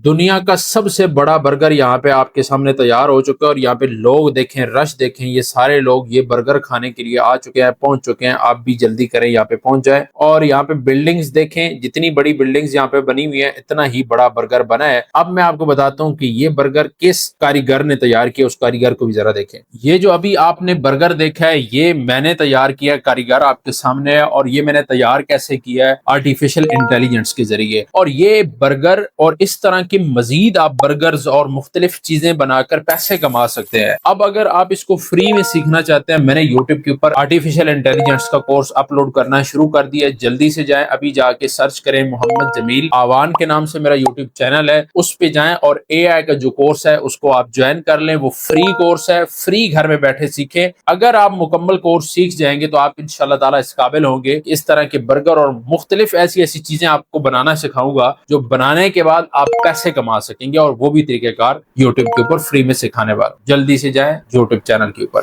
دنیا کا سب سے بڑا برگر یہاں پہ آپ کے سامنے تیار ہو چکا ہے، اور یہاں پہ لوگ دیکھیں، رش دیکھیں، یہ سارے لوگ یہ برگر کھانے کے لیے آ چکے ہیں، پہنچ چکے ہیں۔ آپ بھی جلدی کریں، یہاں پہ پہنچ جائیں۔ اور یہاں پہ بلڈنگز دیکھیں، جتنی بڑی بلڈنگز یہاں پہ بنی ہوئی ہیں اتنا ہی بڑا برگر بنا ہے۔ اب میں آپ کو بتاتا ہوں کہ یہ برگر کس کاریگر نے تیار کیا، اس کاریگر کو بھی ذرا دیکھیں۔ یہ جو ابھی آپ نے برگر دیکھا ہے یہ میں نے تیار کیا، کاریگر آپ کے سامنے ہے، اور یہ میں نے تیار کیسے کیا ہے؟ آرٹیفیشل انٹیلیجنس کے ذریعے۔ اور یہ برگر اور اس طرح کی مزید آپ برگرز اور مختلف چیزیں بنا کر پیسے کما سکتے ہیں۔ اب اگر آپ اس کو فری میں سیکھنا چاہتے ہیں، میں نے یوٹیوب کے اوپر آرٹیفیشل انٹیلیجنس کا کورس اپلوڈ کرنا شروع کر دیا ہے۔ جلدی سے جائیں، ابھی جا کے سرچ کریں، محمد جمیل آوان کے نام سے میرا یوٹیوب چینل ہے، اس پہ جائیں اور اے آئی کا جو کورس ہے اس کو آپ جوائن کر لیں۔ وہ فری کورس ہے، فری گھر میں بیٹھے سیکھیں۔ اگر آپ مکمل کورس سیکھ جائیں گے تو آپ انشاءاللہ تعالی اس قابل ہوں گے کہ اس طرح کے برگر اور مختلف ایسی چیزیں آپ کو بنانا سکھاؤں گا جو بنانے کے بعد آپ پیسے کما سکیں گے، اور وہ بھی طریقہ کار یوٹیوب کے اوپر فری میں سکھانے والا۔ جلدی سے جائیں یوٹیوب چینل کے اوپر۔